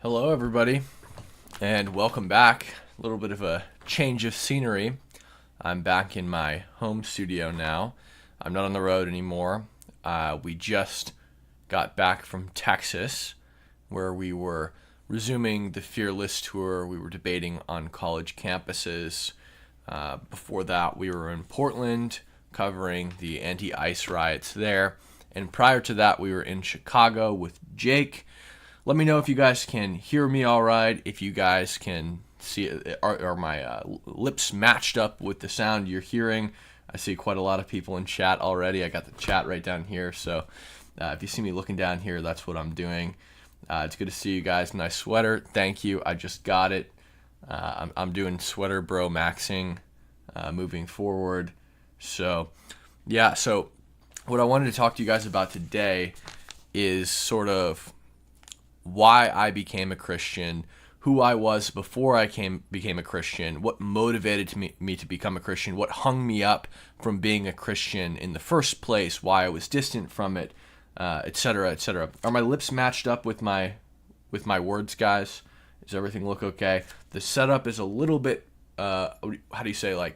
Hello, everybody, and welcome back. A little bit of a change of scenery. I'm back in my home studio now. I'm not on the road anymore. We just got back from Texas, where we were resuming the Fearless Tour. We were debating on college campuses. Before that, we were in Portland covering the anti-ICE riots there. And prior to that, we were in Chicago with Jake. Let me know if you guys can hear me all right, if you guys can see, are my lips matched up with the sound you're hearing. I see quite a lot of people in chat already. I got the chat right down here, so if you see me looking down here, that's what I'm doing. It's good to see you guys. Nice sweater. Thank you. I just got it. I'm doing sweater bro maxing moving forward. So, yeah, so what I wanted to talk to you guys about today is sort of why I became a Christian, who I was before I became a Christian, what motivated me to become a Christian, what hung me up from being a Christian in the first place, why I was distant from it, etc., etc. Are my lips matched up with my words, guys? Does everything look okay? The setup is a little bit, how do you say,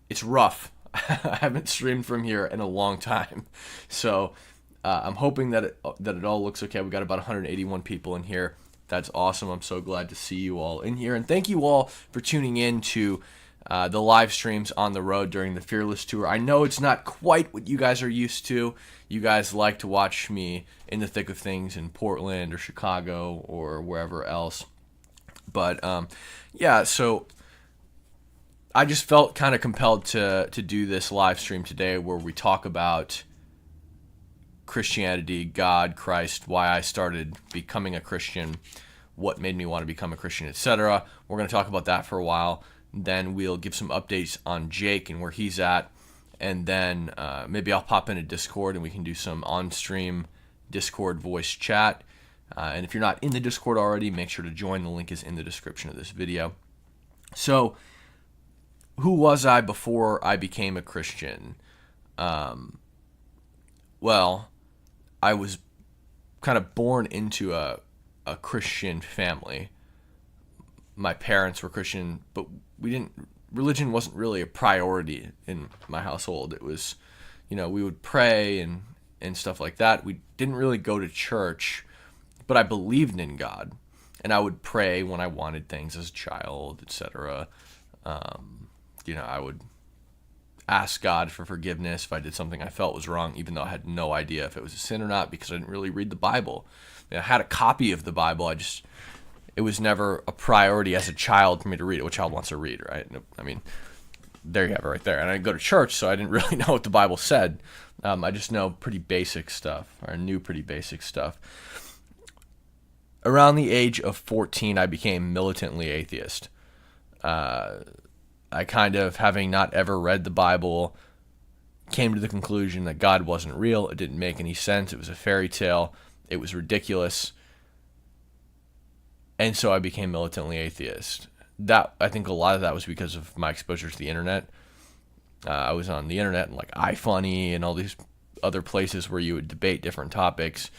it's rough. I haven't streamed from here in a long time, so I'm hoping that it all looks okay. We got about 181 people in here. That's awesome. I'm so glad to see you all in here, and thank you all for tuning in to the live streams on the road during the Fearless Tour. I know it's not quite what you guys are used to. You guys like to watch me in the thick of things in Portland or Chicago or wherever else, but yeah. So I just felt kind of compelled to do this live stream today, where we talk about Christianity, God, Christ, why I started becoming a Christian, what made me want to become a Christian, etc. We're going to talk about that for a while. Then we'll give some updates on Jake and where he's at. And then maybe I'll pop into Discord and we can do some on-stream Discord voice chat. And if you're not in the Discord already, make sure to join. The link is in the description of this video. So, who was I before I became a Christian? Well, I was kind of born into a Christian family. My parents were Christian, but religion wasn't really a priority in my household. It was, we would pray and stuff like that. We didn't really go to church, but I believed in God, and I would pray when I wanted things as a child, etc. I would ask God for forgiveness if I did something I felt was wrong, even though I had no idea if it was a sin or not, because I didn't really read the Bible. I had a copy of the Bible. It was never a priority as a child for me to read it. What child wants to read, right? I mean, there you have it right there. And I didn't go to church, so I didn't really know what the Bible said. I just know pretty basic stuff, or knew pretty basic stuff. Around the age of 14, I became militantly atheist. I kind of, having not ever read the Bible, came to the conclusion that God wasn't real. It didn't make any sense. It was a fairy tale. It was ridiculous. And so I became militantly atheist. I think a lot of that was because of my exposure to the internet. I was on the internet and like iFunny and all these other places where you would debate different topics.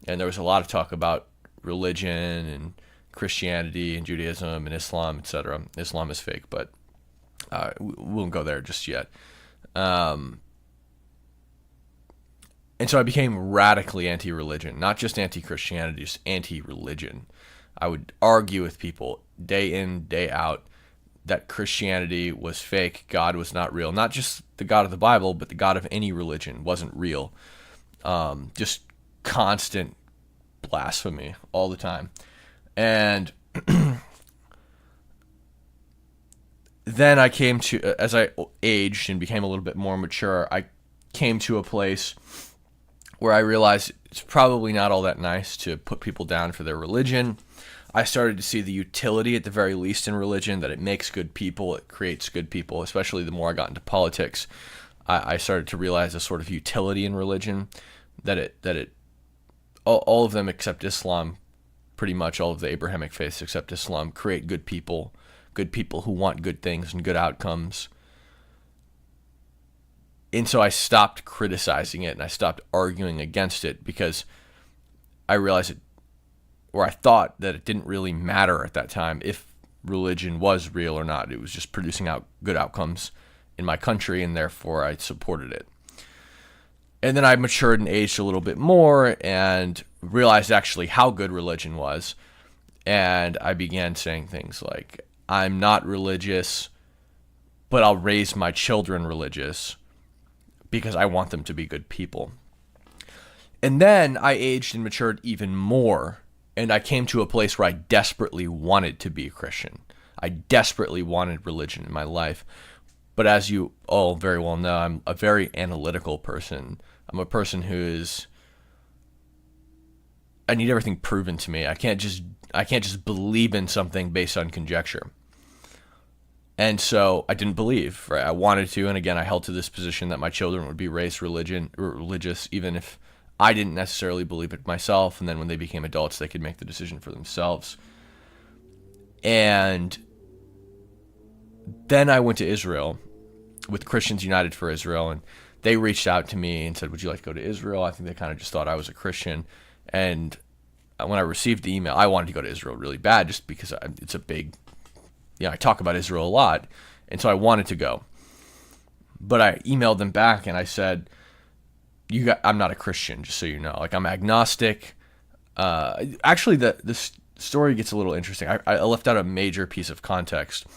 And there was a lot of talk about religion and Christianity and Judaism and Islam, etc. Islam is fake, but we won't go there just yet. And so I became radically anti-religion, not just anti-Christianity, just anti-religion. I would argue with people day in, day out that Christianity was fake, God was not real. Not just the God of the Bible, but the God of any religion wasn't real. Just constant blasphemy all the time. And then I came to, as I aged and became a little bit more mature, I came to a place where I realized it's probably not all that nice to put people down for their religion. I started to see the utility, at the very least, in religion, that it makes good people, it creates good people, especially the more I got into politics. I started to realize a sort of utility in religion, that all of them except Islam, pretty much all of the Abrahamic faiths except Islam, create good people who want good things and good outcomes. And so I stopped criticizing it and I stopped arguing against it, because I realized or I thought that it didn't really matter at that time if religion was real or not. It was just producing out good outcomes in my country, and therefore I supported it. And then I matured and aged a little bit more and realized actually how good religion was. And I began saying things like, I'm not religious, but I'll raise my children religious because I want them to be good people. And then I aged and matured even more, and I came to a place where I desperately wanted to be a Christian. I desperately wanted religion in my life. But as you all very well know, I'm a very analytical person. I'm a person I need everything proven to me. I can't just believe in something based on conjecture. And so I didn't believe, right? I wanted to, and again, I held to this position that my children would be raised religious, even if I didn't necessarily believe it myself. And then when they became adults, they could make the decision for themselves. And then I went to Israel with Christians United for Israel, and they reached out to me and said, would you like to go to Israel? I think they kind of just thought I was a Christian. And when I received the email, I wanted to go to Israel really bad just because it's a big, I talk about Israel a lot. And so I wanted to go. But I emailed them back and I said, I'm not a Christian, just so you know. Like, I'm agnostic. Actually, the story gets a little interesting. I left out a major piece of context.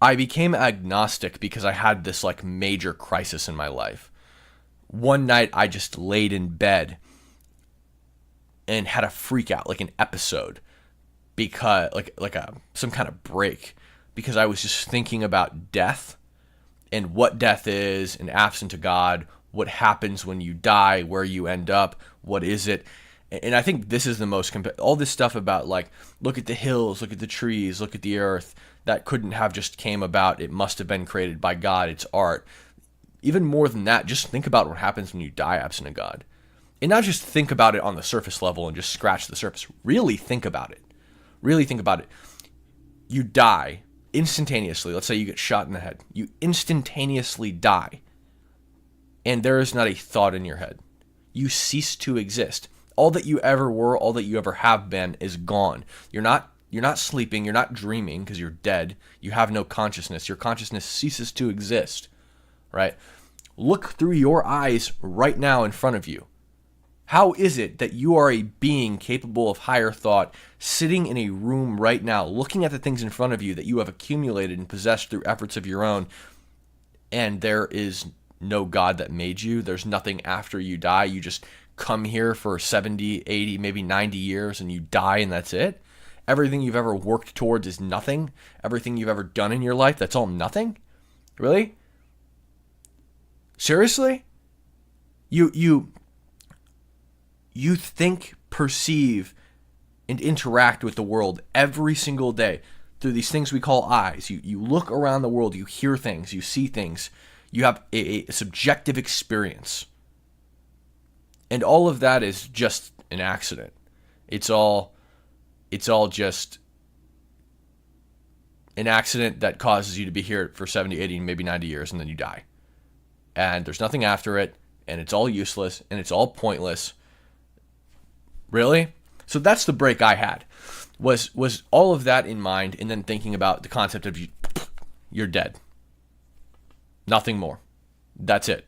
I became agnostic because I had this like major crisis in my life. One night I just laid in bed and had a freak out, like an episode, because some kind of break, because I was just thinking about death and what death is, and absent to God, what happens when you die, where you end up, what is it? And I think this is the most, all this stuff about like, look at the hills, look at the trees, look at the earth, that couldn't have just came about. It must have been created by God. It's art. Even more than that, just think about what happens when you die absent of God. And not just think about it on the surface level and just scratch the surface. Really think about it. Really think about it. You die instantaneously. Let's say you get shot in the head. You instantaneously die. And there is not a thought in your head. You cease to exist. All that you ever were, all that you ever have been is gone. You're not sleeping, you're not dreaming because you're dead. You have no consciousness. Your consciousness ceases to exist, right? Look through your eyes right now in front of you. How is it that you are a being capable of higher thought, sitting in a room right now, looking at the things in front of you that you have accumulated and possessed through efforts of your own, and there is no God that made you? There's nothing after you die. You just come here for 70, 80, maybe 90 years, and you die, and that's it? Everything you've ever worked towards is nothing? Everything you've ever done in your life, that's all nothing? Really? Seriously? You think, perceive, and interact with the world every single day through these things we call eyes. You look around the world, you hear things, you see things, you have a subjective experience. And all of that is just an accident. It's all just an accident that causes you to be here for 70, 80, maybe 90 years, and then you die. And there's nothing after it, and it's all useless, and it's all pointless. Really? So that's the break I had, was all of that in mind, and then thinking about the concept of you're dead. Nothing more. That's it.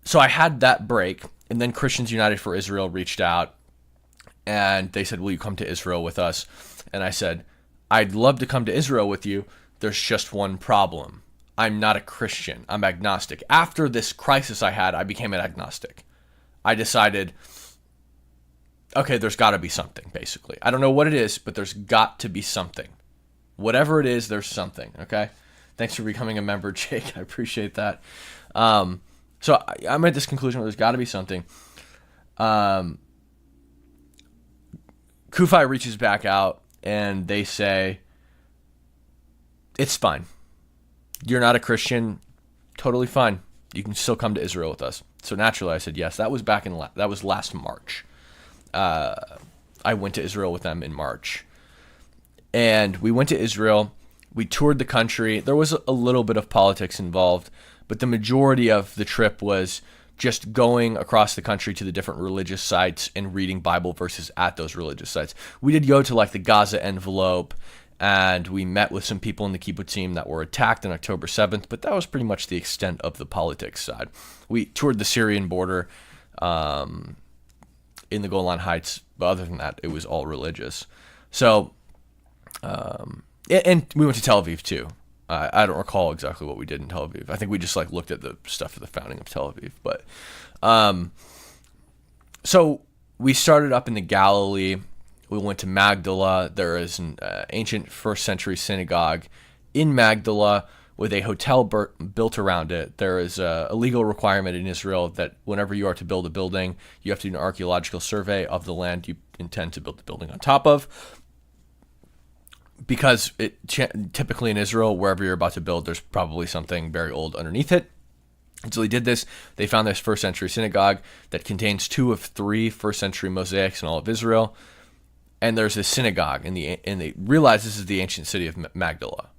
So I had that break, and then Christians United for Israel reached out, and they said, will you come to Israel with us? And I said, I'd love to come to Israel with you. There's just one problem. I'm not a Christian. I'm agnostic. After this crisis I had, I became an agnostic. I decided, okay, there's got to be something, basically. I don't know what it is, but there's got to be something. Whatever it is, there's something, okay? Thanks for becoming a member, Jake. I appreciate that. So I'm at this conclusion where there's got to be something. Kufi reaches back out, and they say, it's fine. You're not a Christian. Totally fine. You can still come to Israel with us. So naturally, I said yes. That was that was last March. I went to Israel with them in March. And we went to Israel. We toured the country. There was a little bit of politics involved, but the majority of the trip was just going across the country to the different religious sites and reading Bible verses at those religious sites. We did go to like the Gaza envelope, and we met with some people in the kibbutzim that were attacked on October 7th, but that was pretty much the extent of the politics side. We toured the Syrian border in the Golan Heights, but other than that, it was all religious. So, and we went to Tel Aviv too. I don't recall exactly what we did in Tel Aviv. I think we just like looked at the stuff for the founding of Tel Aviv. But so we started up in the Galilee. We went to Magdala. There is an ancient first century synagogue in Magdala with a hotel built around it. There is a legal requirement in Israel that whenever you are to build a building, you have to do an archaeological survey of the land you intend to build the building on top of. Because typically in Israel, wherever you're about to build, there's probably something very old underneath it. And so they did this. They found this first century synagogue that contains 2 of 3 first century mosaics in all of Israel. And there's this synagogue, and they realized this is the ancient city of Magdala.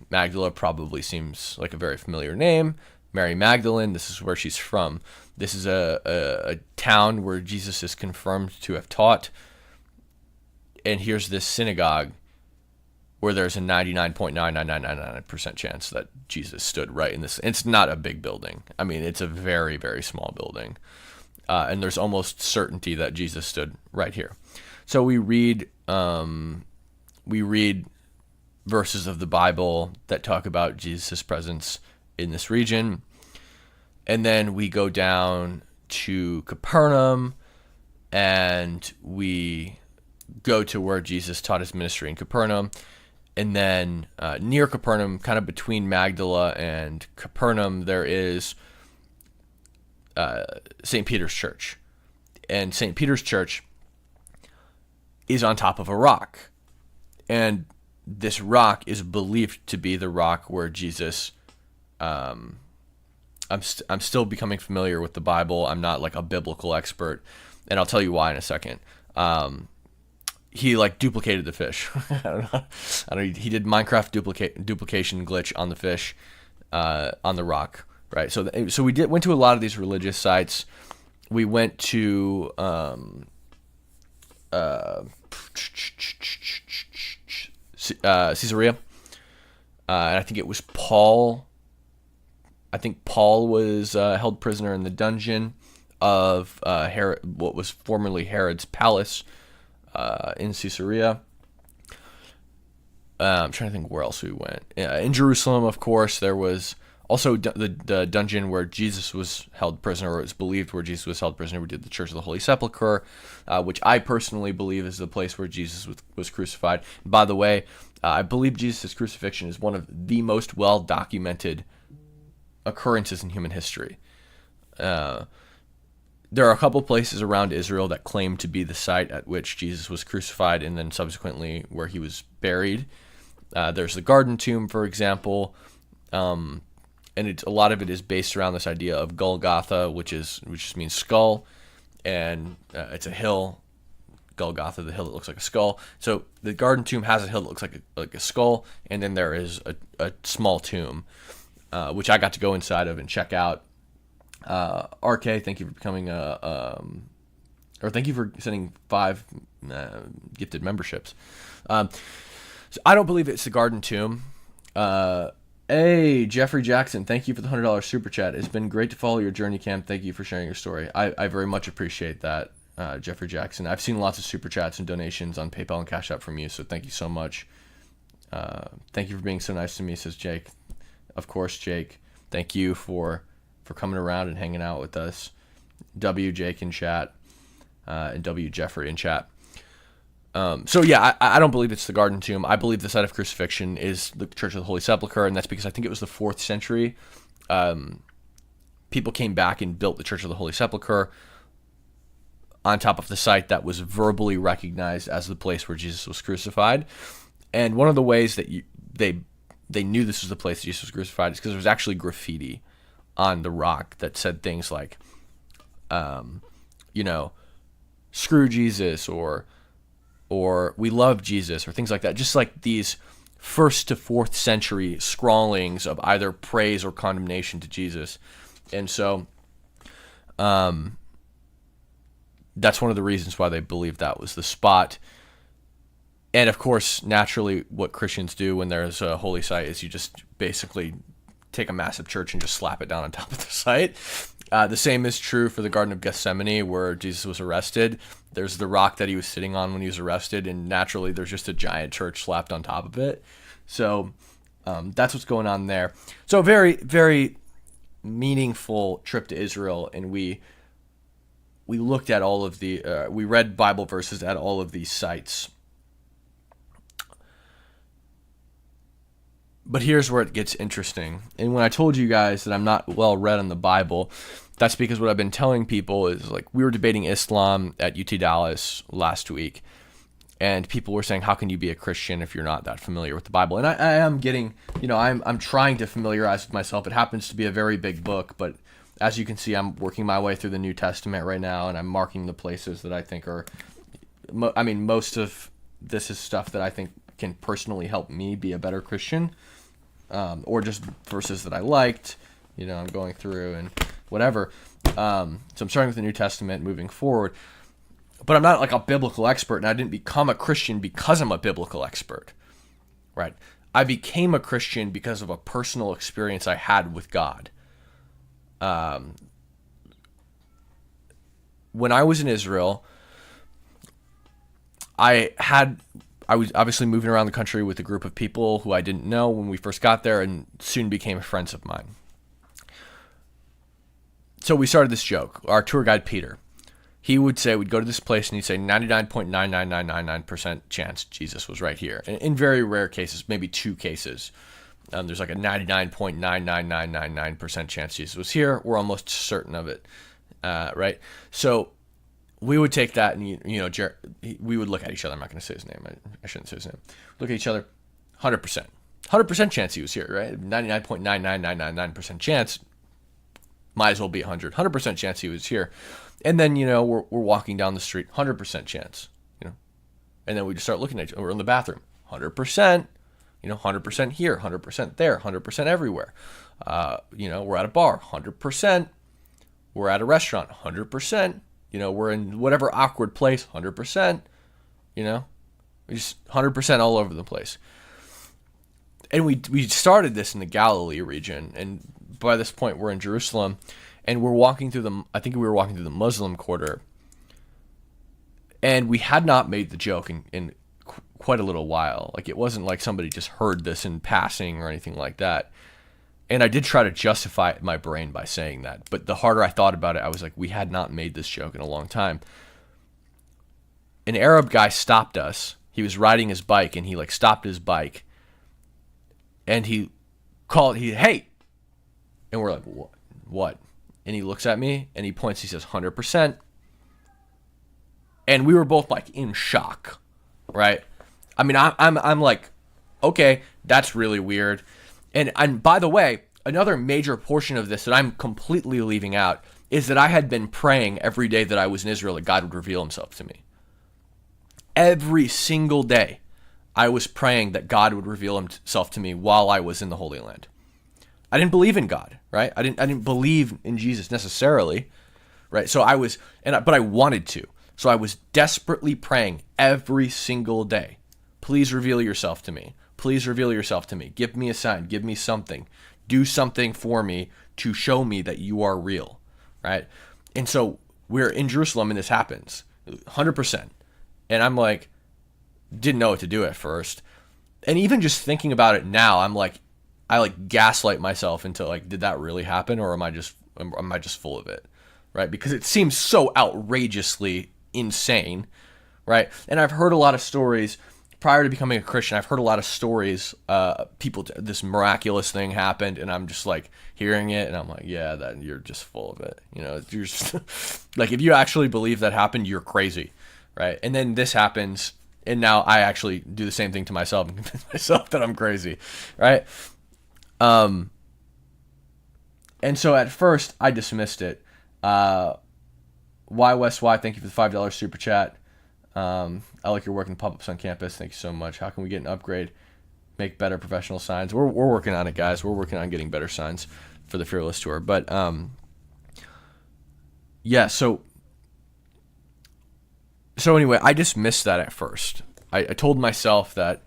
Magdala probably seems like a very familiar name. Mary Magdalene, this is where she's from. This is a town where Jesus is confirmed to have taught. And here's this synagogue where there's a 99.99999% chance that Jesus stood right in this. It's not a big building. I mean, it's a very, very small building. And there's almost certainty that Jesus stood right here. So we read verses of the Bible that talk about Jesus' presence in this region. And then we go down to Capernaum, and we go to where Jesus taught his ministry in Capernaum. And then near Capernaum, kind of between Magdala and Capernaum, there is St. Peter's Church. And St. Peter's Church is on top of a rock. And this rock is believed to be the rock where Jesus... I'm still becoming familiar with the Bible. I'm not like a biblical expert. And I'll tell you why in a second. He like duplicated the fish. I don't know. He did Minecraft duplication glitch on the fish, on the rock, right? So we went to a lot of these religious sites. We went to Caesarea, and I think it was Paul. I think Paul was held prisoner in the dungeon of Herod, what was formerly Herod's palace. In Caesarea. I'm trying to think where else we went. In Jerusalem, of course, there was also the dungeon where Jesus was held prisoner, or it's believed where Jesus was held prisoner. We did the Church of the Holy Sepulchre, which I personally believe is the place where Jesus was crucified. And by the way, I believe Jesus' crucifixion is one of the most well-documented occurrences in human history. There are a couple places around Israel that claim to be the site at which Jesus was crucified and then subsequently where he was buried. There's the Garden Tomb, for example, and a lot of it is based around this idea of Golgotha, which just means skull, and it's a hill, Golgotha, the hill that looks like a skull. So the Garden Tomb has a hill that looks like a skull, and then there is a small tomb, which I got to go inside of and check out. RK, thank you for becoming or thank you for sending 5 gifted memberships. So I don't believe it's the Garden Tomb. Hey, Jeffrey Jackson, thank you for the $100 super chat. It's been great to follow your journey, Cam. Thank you for sharing your story. I very much appreciate that, Jeffrey Jackson. I've seen lots of super chats and donations on PayPal and Cashapp from you, so thank you so much. Thank you for being so nice to me, says Jake. Of course, Jake. Thank you for coming around and hanging out with us. W Jake in chat, and W Jeffrey in chat. So yeah, I don't believe it's the Garden Tomb. I believe the site of crucifixion is the Church of the Holy Sepulchre, and that's because I think it was the 4th century. People came back and built the Church of the Holy Sepulchre on top of the site that was verbally recognized as the place where Jesus was crucified. And one of the ways that they knew this was the place that Jesus was crucified is because there was actually graffiti on the rock that said things like, screw Jesus, or we love Jesus, or things like that. Just like these 1st to 4th century scrawlings of either praise or condemnation to Jesus. And so That's one of the reasons why they believed that was the spot. And of course, naturally, what Christians do when there's a holy site is you just basically take a massive church and just slap it down on top of the site. The same is true for the Garden of Gethsemane, where Jesus was arrested. There's the rock that he was sitting on when he was arrested, and naturally, there's just a giant church slapped on top of it. So that's what's going on there. So very, very meaningful trip to Israel, and we looked at all of the, we read Bible verses at all of these sites. But here's where it gets interesting. And when I told you guys that I'm not well read on the Bible, that's because what I've been telling people is, like, we were debating Islam at UT Dallas last week, and people were saying, how can you be a Christian if you're not that familiar with the Bible? And I am getting, I'm trying to familiarize with myself. It happens to be a very big book, but as you can see, I'm working my way through the New Testament right now, and I'm marking the places that I think are, most of this is stuff that I think can personally help me be a better Christian, or just verses that I liked, I'm going through and whatever. So I'm starting with the New Testament, moving forward, but I'm not like a biblical expert, and I didn't become a Christian because I'm a biblical expert, right? I became a Christian because of a personal experience I had with God. When I was in Israel, I was obviously moving around the country with a group of people who I didn't know when we first got there, and soon became friends of mine. So we started this joke. Our tour guide, Peter, he would say, we'd go to this place and he'd say 99.99999% chance Jesus was right here. And in very rare cases, maybe 2 cases, there's like a 99.99999% chance Jesus was here. We're almost certain of it, right? So we would take that, and we would look at each other. I'm not going to say his name. I shouldn't say his name. Look at each other. 100% chance he was here, right? 99.99999% chance. Might as well be 100. 100% chance he was here. And then, we're walking down the street. 100% chance, And then we just start looking at each other. We're in the bathroom. 100%. 100% here, 100% there, 100% everywhere. We're at a bar, 100%. We're at a restaurant, 100%. We're in whatever awkward place, 100%. We just 100% all over the place. And we started this in the Galilee region, and by this point we're in Jerusalem, and we're walking through I think we were walking through the Muslim quarter, and we had not made the joke in quite a little while. Like, it wasn't like somebody just heard this in passing or anything like that. And I did try to justify it in my brain by saying that. But the harder I thought about it, I was like, we had not made this joke in a long time. An Arab guy stopped us. He was riding his bike, and he stopped his bike. And he called, hey. And we're like, what? And he looks at me, and he points, he says, 100%. And we were both in shock, right? I'm like, okay, that's really weird. And by the way, another major portion of this that I'm completely leaving out is that I had been praying every day that I was in Israel that God would reveal himself to me. Every single day, I was praying that God would reveal himself to me while I was in the Holy Land. I didn't believe in God, right? I didn't believe in Jesus necessarily, right? So but I wanted to. So I was desperately praying every single day. Please reveal yourself to me. Please reveal yourself to me. Give me a sign. Give me something. Do something for me to show me that you are real, right? And so we're in Jerusalem, and this happens, 100%. And I'm like, didn't know what to do at first. And even just thinking about it now, I'm like, I gaslight myself into did that really happen, or am I just full of it, right? Because it seems so outrageously insane, right? And I've heard a lot of stories. Prior to becoming a Christian, I've heard a lot of stories, this miraculous thing happened, and I'm just hearing it, and I'm like, yeah, that you're just full of it. You're just if you actually believe that happened, you're crazy, right? And then this happens, and now I actually do the same thing to myself and convince myself that I'm crazy, right? And so at first I dismissed it. YWestY, thank you for the $5 super chat. I like your work in the pop-ups on campus. Thank you so much. How can we get an upgrade? Make better professional signs. We're working on it, guys. We're working on getting better signs for the Fearless Tour. But yeah, so anyway, I dismissed that at first. I told myself that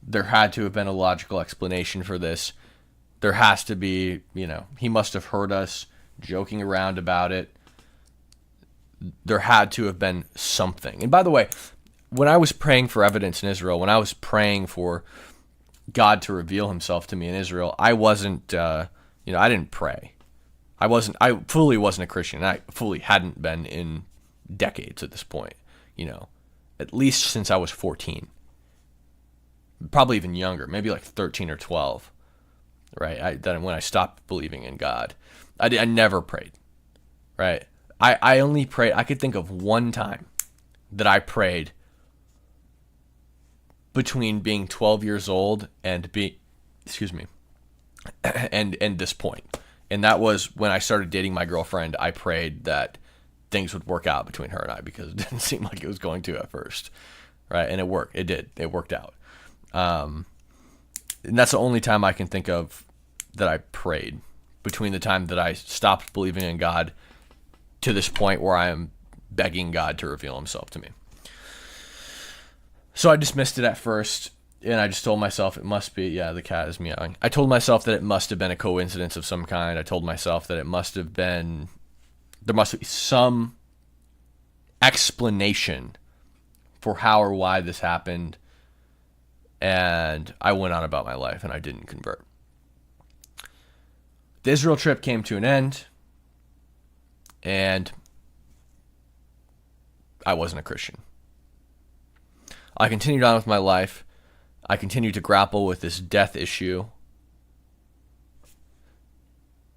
there had to have been a logical explanation for this. There has to be, he must have heard us joking around about it. There had to have been something. And by the way, when I was praying for evidence in Israel, when I was praying for God to reveal himself to me in Israel, I wasn't, I didn't pray. I fully wasn't a Christian. I fully hadn't been in decades at this point, at least since I was 14. Probably even younger, maybe like 13 or 12, right? When I stopped believing in God. I never prayed, right? I only prayed, I could think of one time that I prayed between being 12 years old and and this point. And that was when I started dating my girlfriend. I prayed that things would work out between her and I because it didn't seem like it was going to at first, right? And it worked. It did. It worked out. And that's the only time I can think of that I prayed between the time that I stopped believing in God to this point where I am begging God to reveal himself to me. So I dismissed it at first, and I just told myself it must be, the cat is meowing. I told myself that it must have been a coincidence of some kind. I told myself that there must be some explanation for how or why this happened. And I went on about my life, and I didn't convert. The Israel trip came to an end, and I wasn't a Christian. I continued on with my life. I continued to grapple with this death issue.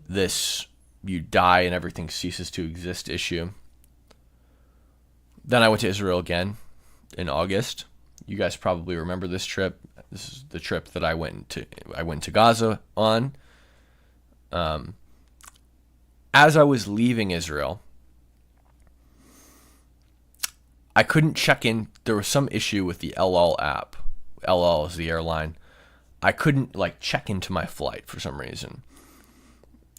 This you die and everything ceases to exist issue. Then I went to Israel again in August. You guys probably remember this trip. This is the trip that I went to Gaza on. As I was leaving Israel, I couldn't check in. There was some issue with the El Al app. El Al is the airline. I couldn't check into my flight for some reason.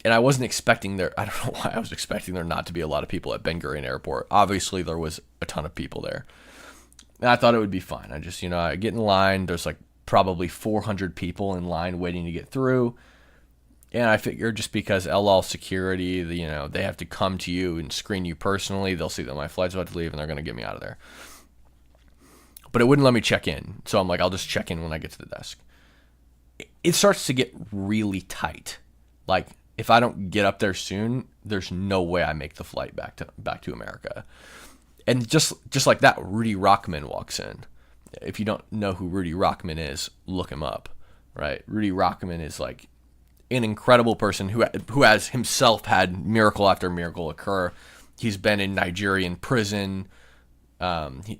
And I wasn't expecting there. I don't know why I was expecting there not to be a lot of people at Ben Gurion Airport. Obviously, there was a ton of people there. And I thought it would be fine. I just, I get in line. There's probably 400 people in line waiting to get through. And I figured just because El Al security, they have to come to you and screen you personally. They'll see that my flight's about to leave and they're going to get me out of there. But it wouldn't let me check in. So I'm like, I'll just check in when I get to the desk. It starts to get really tight. If I don't get up there soon, there's no way I make the flight back to America. And just like that, Rudy Rockman walks in. If you don't know who Rudy Rockman is, look him up, right? Rudy Rockman is an incredible person who has himself had miracle after miracle occur. He's been in Nigerian prison.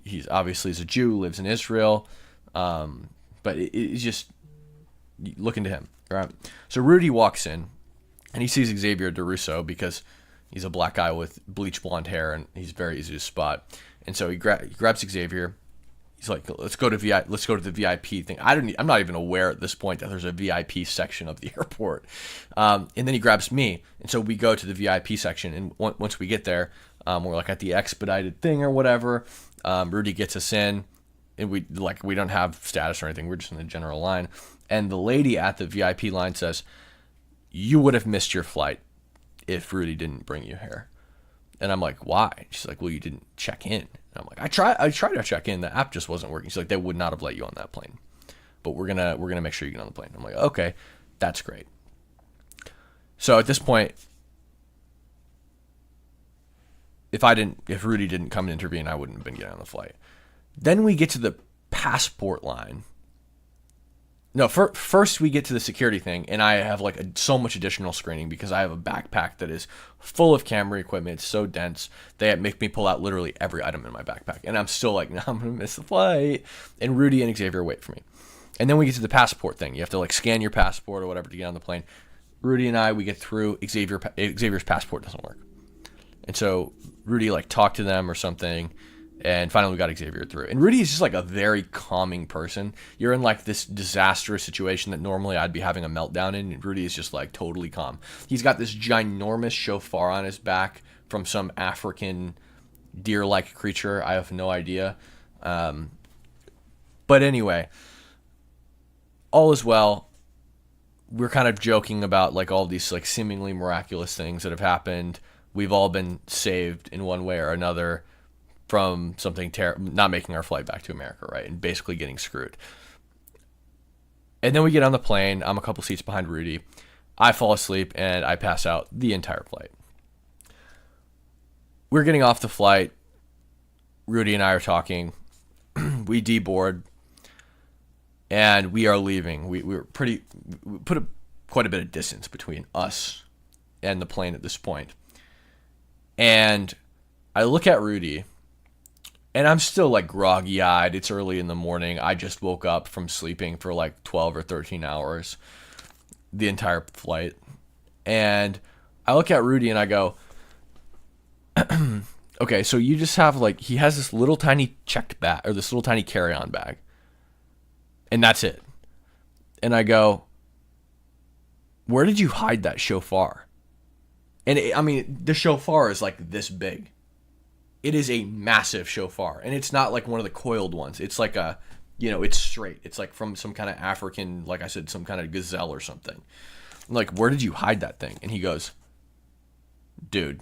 He's obviously is a Jew, lives in Israel. But it's just, look into him, right? So Rudy walks in, and he sees Xavier DeRusso because he's a black guy with bleach blonde hair, and he's very easy to spot. And so he grabs Xavier. He's like, let's go to the VIP thing. I'm not even aware at this point that there's a VIP section of the airport. And then he grabs me, and so we go to the VIP section. And once we get there, we're at the expedited thing or whatever. Rudy gets us in, and we don't have status or anything. We're just in the general line. And the lady at the VIP line says, "You would have missed your flight if Rudy didn't bring you here." And I'm like, "Why?" She's like, "Well, you didn't check in." And I'm like, I tried to check in. The app just wasn't working. She's like, "They would not have let you on that plane, but we're gonna make sure you get on the plane." I'm like, "Okay, that's great." So at this point, if Rudy didn't come and intervene, I wouldn't have been getting on the flight. Then we get to the passport line. No, first we get to the security thing, and I have so much additional screening because I have a backpack that is full of camera equipment. It's so dense. They make me pull out literally every item in my backpack, and I'm still like, no, I'm going to miss the flight. And Rudy and Xavier wait for me. And then we get to the passport thing. You have to scan your passport or whatever to get on the plane. Rudy and we get through. Xavier's passport doesn't work. And so Rudy talked to them or something. And finally, we got Xavier through. And Rudy is just a very calming person. You're in this disastrous situation that normally I'd be having a meltdown in. And Rudy is just totally calm. He's got this ginormous shofar on his back from some African deer-like creature. I have no idea. But anyway, all is well. We're kind of joking about like all these like seemingly miraculous things that have happened. We've all been saved in one way or another from something not making our flight back to America, right? And basically getting screwed. And then we get on the plane. I'm a couple seats behind Rudy. I fall asleep and I pass out the entire flight. We're getting off the flight. Rudy and I are talking. We deboard. And we are leaving. We put quite a bit of distance between us and the plane at this point. And I look at Rudy, and I'm still like groggy-eyed. It's early in the morning. I just woke up from sleeping for like 12 or 13 hours, the entire flight. And I look at Rudy and I go, okay, so you just have like, he has this little tiny checked bag, or this little tiny carry-on bag. And that's it. And I go, where did you hide that shofar? And the shofar is like this big. It is a massive shofar. And it's not like one of the coiled ones. It's like it's straight. It's like from some kind of African, like I said, some kind of gazelle or something. I'm like, where did you hide that thing? And he goes, dude,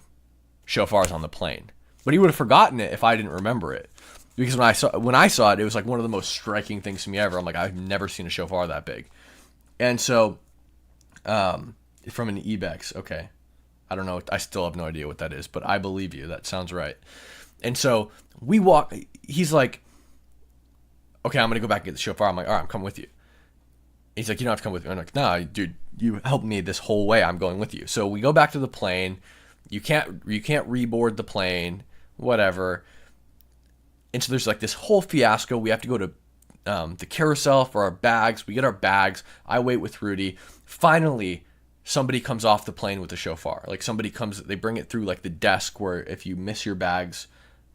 shofar's on the plane. But he would have forgotten it if I didn't remember it. Because when I saw it, it was like one of the most striking things to me ever. I'm like, I've never seen a shofar that big. And so, from an ibex, okay. I don't know. I still have no idea what that is, but I believe you. That sounds right. And so we walk. He's like, okay, I'm going to go back and get the shofar. I'm like, all right, I'm coming with you. He's like, you don't have to come with me. I'm like, nah, dude, you helped me this whole way. I'm going with you. So we go back to the plane. You can't reboard the plane, whatever. And so there's like this whole fiasco. We have to go to the carousel for our bags. We get our bags. I wait with Rudy. Finally, somebody comes off the plane with a shofar. Like somebody comes, they bring it through like the desk where if you miss your bags,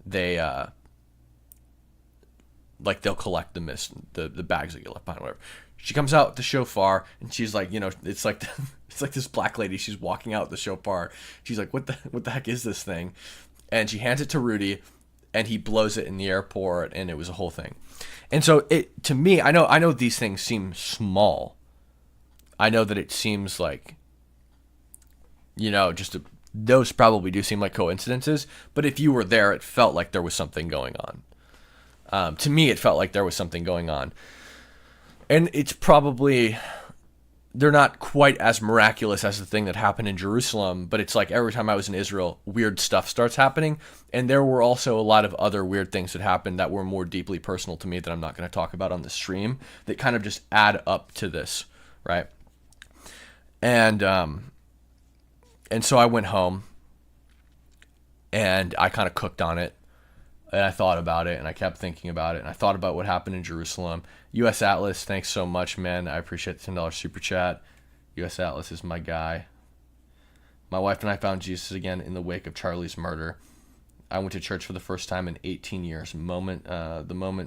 they like they'll collect the bags that you left behind, whatever. She comes out with the shofar and she's like, it's like it's like this black lady. She's walking out with the shofar. She's like, what the heck is this thing? And she hands it to Rudy. And he blows it in the airport, and it was a whole thing. And so, to me, I know these things seem small. I know that it seems like, those probably do seem like coincidences. But if you were there, it felt like there was something going on. To me, it felt like there was something going on. And it's probably, they're not quite as miraculous as the thing that happened in Jerusalem, but it's like every time I was in Israel, weird stuff starts happening. And there were also a lot of other weird things that happened that were more deeply personal to me that I'm not going to talk about on the stream that kind of just add up to this, right? And so I went home and I kind of cooked on it. And I thought about it, and I kept thinking about it, and I thought about what happened in Jerusalem. U.S. Atlas, thanks so much, man. I appreciate the $10 super chat. U.S. Atlas is my guy. My wife and I found Jesus again in the wake of Charlie's murder. I went to church for the first time in 18 years. The moment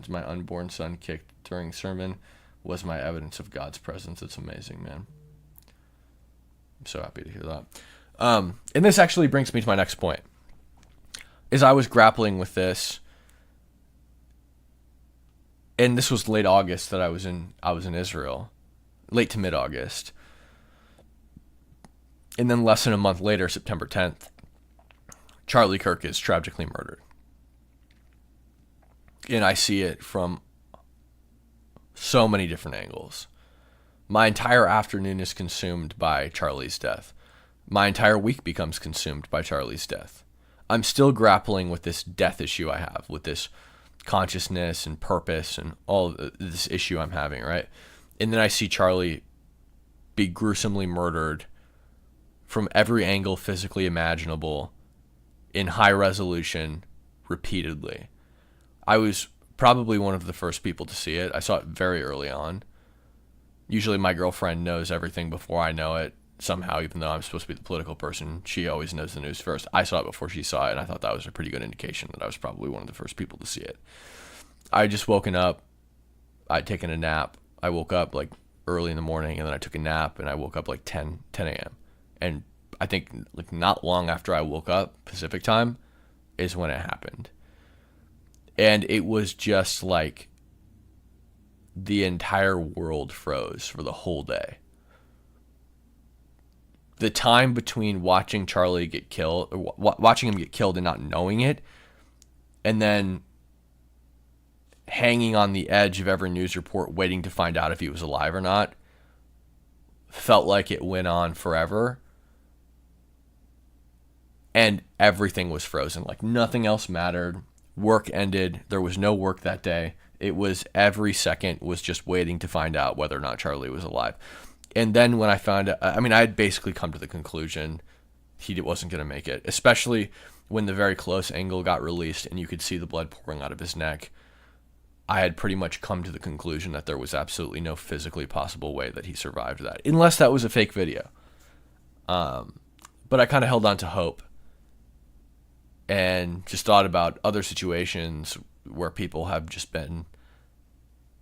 my unborn son kicked during sermon was my evidence of God's presence. It's amazing, man. I'm so happy to hear that. And this actually brings me to my next point. As I was grappling with this, and this was late August that I was in Israel, late to mid-August, and then less than a month later, September 10th, Charlie Kirk is tragically murdered. And I see it from so many different angles. My entire afternoon is consumed by Charlie's death. My entire week becomes consumed by Charlie's death. I'm still grappling with this death issue I have, with this consciousness and purpose and all this issue I'm having, right? And then I see Charlie be gruesomely murdered from every angle physically imaginable in high resolution repeatedly. I was probably one of the first people to see it. I saw it very early on. Usually my girlfriend knows everything before I know it. Somehow, even though I'm supposed to be the political person, she always knows the news first. I saw it before she saw it, and I thought that was a pretty good indication that I was probably one of the first people to see it. I had just woken up. I'd taken a nap. I woke up like early in the morning, and then I took a nap, and I woke up like 10 a.m. And I think like not long after I woke up Pacific time is when it happened. And it was just like the entire world froze for the whole day. The time between watching Charlie get killed, or watching him get killed and not knowing it, and then hanging on the edge of every news report waiting to find out if he was alive or not, felt like it went on forever. And everything was frozen. Like nothing else mattered. Work ended. There was no work that day. It was every second was just waiting to find out whether or not Charlie was alive. And then when I found out, I mean, I had basically come to the conclusion he wasn't going to make it, especially when the very close angle got released and you could see the blood pouring out of his neck. I had pretty much come to the conclusion that there was absolutely no physically possible way that he survived that, unless that was a fake video. But I kind of held on to hope and just thought about other situations where people have just been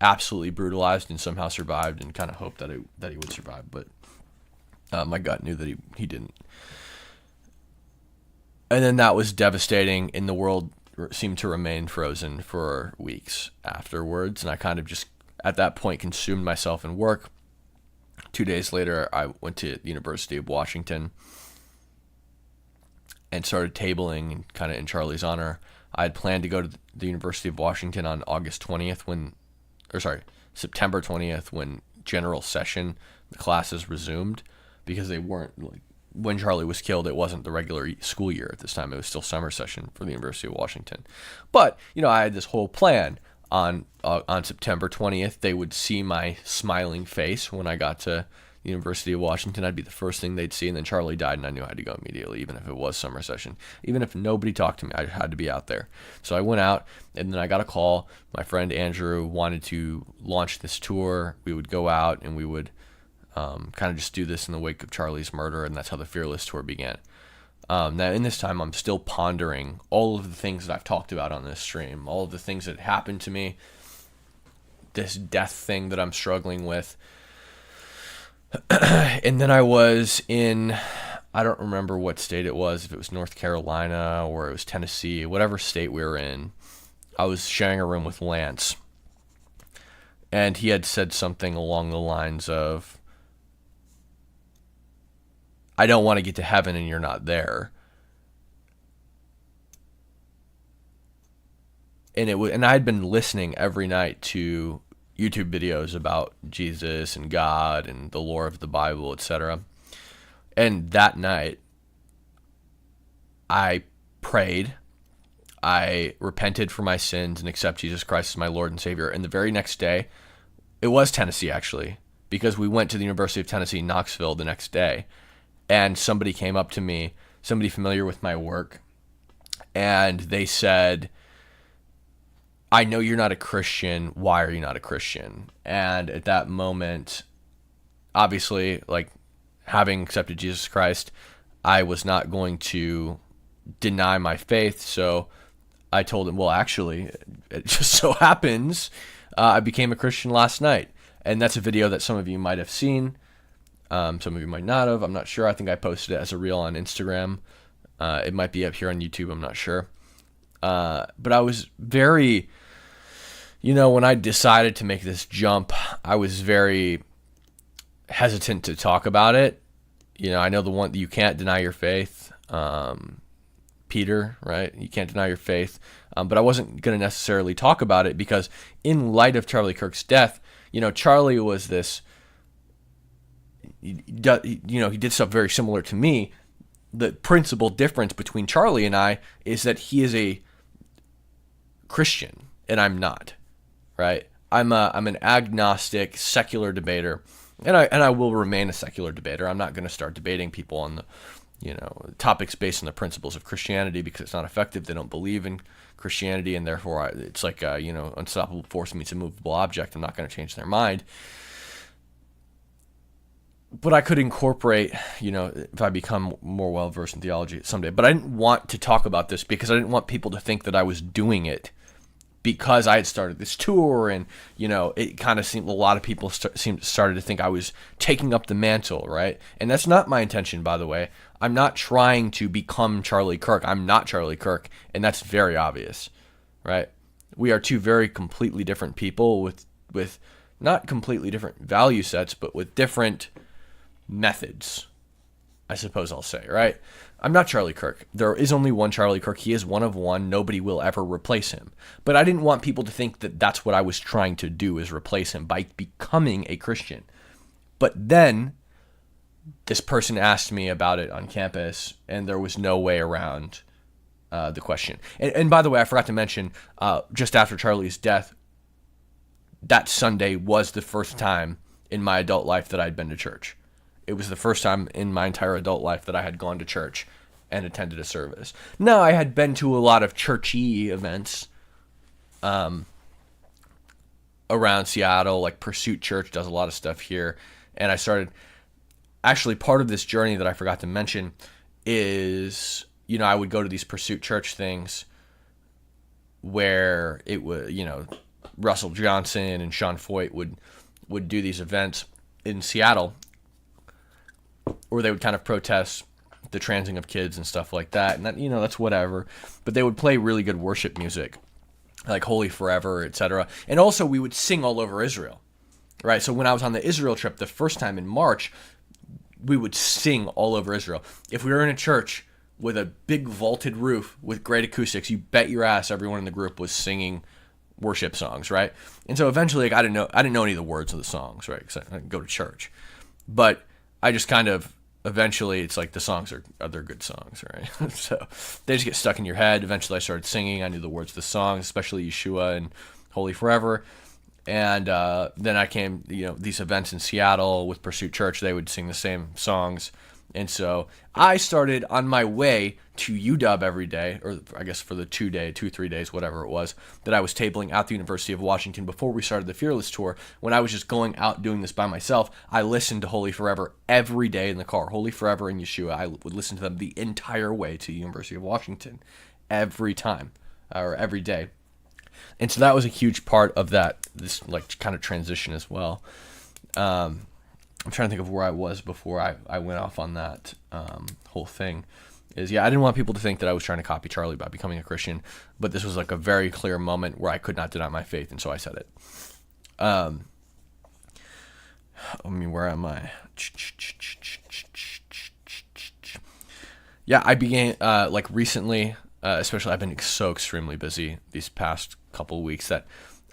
absolutely brutalized and somehow survived, and kind of hoped that he would survive. But my gut knew that he didn't. And then that was devastating, and the world seemed to remain frozen for weeks afterwards. And I kind of just, at that point, consumed myself in work. 2 days later, I went to the University of Washington and started tabling kind of in Charlie's honor. I had planned to go to the University of Washington on September 20th, when general session, the classes resumed, because they weren't, like, when Charlie was killed, it wasn't the regular school year at this time. It was still summer session for the University of Washington. But, I had this whole plan. On September 20th, they would see my smiling face when I got to the University of Washington. I'd be the first thing they'd see, and then Charlie died, and I knew I had to go immediately, even if it was summer session. Even if nobody talked to me, I had to be out there. So I went out, and then I got a call. My friend Andrew wanted to launch this tour. We would go out, and we would kind of just do this in the wake of Charlie's murder, and that's how the Fearless Tour began. Now, in this time, I'm still pondering all of the things that I've talked about on this stream, all of the things that happened to me, this death thing that I'm struggling with. And then I was in, I don't remember what state it was, if it was North Carolina or it was Tennessee, whatever state we were in. I was sharing a room with Lance, and he had said something along the lines of, I don't want to get to heaven and you're not there. And I had been listening every night to YouTube videos about Jesus and God and the lore of the Bible, etc. And that night, I prayed, I repented for my sins and accept Jesus Christ as my Lord and Savior. And the very next day, it was Tennessee actually, because we went to the University of Tennessee, Knoxville, the next day. And somebody came up to me, somebody familiar with my work, and they said, I know you're not a Christian. Why are you not a Christian? And at that moment, obviously, like, having accepted Jesus Christ, I was not going to deny my faith. So I told him, well, actually, it just so happens I became a Christian last night. And that's a video that some of you might have seen. Some of you might not have. I'm not sure. I think I posted it as a reel on Instagram. It might be up here on YouTube. I'm not sure. But I was very, when I decided to make this jump, I was very hesitant to talk about it. I know the one that you can't deny your faith. Peter, right? You can't deny your faith. But I wasn't going to necessarily talk about it because in light of Charlie Kirk's death, Charlie was this, he did stuff very similar to me. The principal difference between Charlie and I is that he is a Christian and I'm not, right? I'm an agnostic, secular debater, and I will remain a secular debater. I'm not going to start debating people on the, topics based on the principles of Christianity because it's not effective. They don't believe in Christianity, and therefore it's like unstoppable force meets a movable object. I'm not going to change their mind. But I could incorporate, if I become more well-versed in theology someday. But I didn't want to talk about this because I didn't want people to think that I was doing it because I had started this tour. And, it kind of seemed a lot of people started to think I was taking up the mantle, right? And that's not my intention, by the way. I'm not trying to become Charlie Kirk. I'm not Charlie Kirk, and that's very obvious, right? We are two very completely different people with not completely different value sets, but with different methods, I suppose I'll say, right? I'm not Charlie Kirk. There is only one Charlie Kirk. He is one of one. Nobody will ever replace him. But I didn't want people to think that that's what I was trying to do, is replace him by becoming a Christian. But then this person asked me about it on campus, and there was no way around the question. And by the way, I forgot to mention, just after Charlie's death, that Sunday was the first time in my adult life that I'd been to church. It was the first time in my entire adult life that I had gone to church and attended a service. Now, I had been to a lot of churchy events around Seattle, like Pursuit Church does a lot of stuff here. And I started, actually part of this journey that I forgot to mention is, I would go to these Pursuit Church things where it was, Russell Johnson and Sean Foyt would do these events in Seattle where they would kind of protest the transing of kids and stuff like that. And that, that's whatever. But they would play really good worship music, like Holy Forever, etc. And also we would sing all over Israel, right? So when I was on the Israel trip the first time in March, we would sing all over Israel. If we were in a church with a big vaulted roof with great acoustics, you bet your ass everyone in the group was singing worship songs, right? And so eventually, I didn't know any of the words of the songs, right? Because I didn't go to church, but I just kind of eventually, it's like the songs they're good songs, right? So they just get stuck in your head. Eventually, I started singing. I knew the words of the songs, especially Yeshua and Holy Forever. And then I came, these events in Seattle with Pursuit Church. They would sing the same songs. And so I started on my way to UW every day, or I guess for the 3 days, whatever it was, that I was tabling at the University of Washington before we started the Fearless Tour. When I was just going out doing this by myself, I listened to Holy Forever every day in the car. Holy Forever and Yeshua. I would listen to them the entire way to the University of Washington every time, or every day. And so that was a huge part of this like kind of transition as well. I'm trying to think of where I was before I went off on that whole thing. I didn't want people to think that I was trying to copy Charlie by becoming a Christian, but this was like a very clear moment where I could not deny my faith, and so I said it. Where am I? I began, recently, especially I've been so extremely busy these past couple weeks that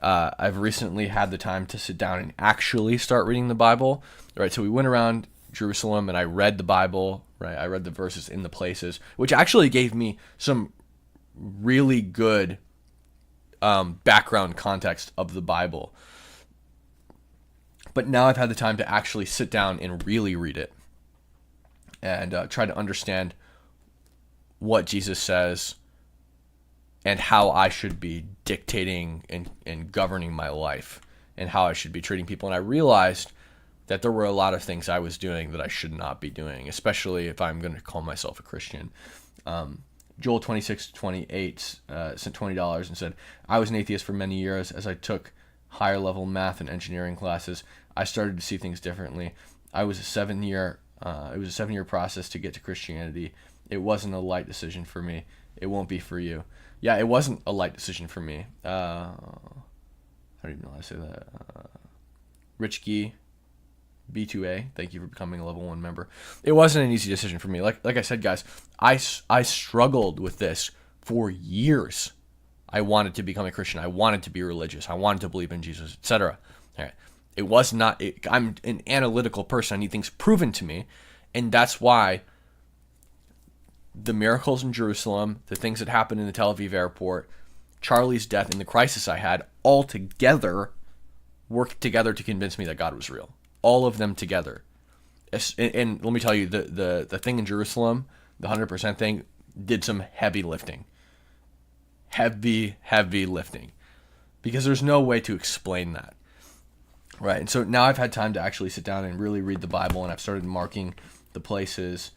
I've recently had the time to sit down and actually start reading the Bible, right? So we went around Jerusalem and I read the Bible, right? I read the verses in the places, which actually gave me some really good background context of the Bible. But now I've had the time to actually sit down and really read it and try to understand what Jesus says and how I should be dictating and governing my life and how I should be treating people. And I realized that there were a lot of things I was doing that I should not be doing, especially if I'm going to call myself a Christian. Joel 26:28 sent $20 and said, "I was an atheist for many years. As I took higher level math and engineering classes, I started to see things differently. It was a 7-year process to get to Christianity. It wasn't a light decision for me. It won't be for you." Yeah, it wasn't a light decision for me. I don't even know how to say that. Rich Gee, B2A, thank you for becoming a level 1 member. It wasn't an easy decision for me. Like I said, guys, I struggled with this for years. I wanted to become a Christian. I wanted to be religious. I wanted to believe in Jesus, etc. All right. It was not. I'm an analytical person. I need things proven to me, and that's why the miracles in Jerusalem, the things that happened in the Tel Aviv airport, Charlie's death, and the crisis I had, all together worked together to convince me that God was real. All of them together. And let me tell you, the thing in Jerusalem, the 100% thing, did some heavy lifting. Heavy lifting. Because there's no way to explain that. Right? And so now I've had time to actually sit down and really read the Bible, and I've started marking the places,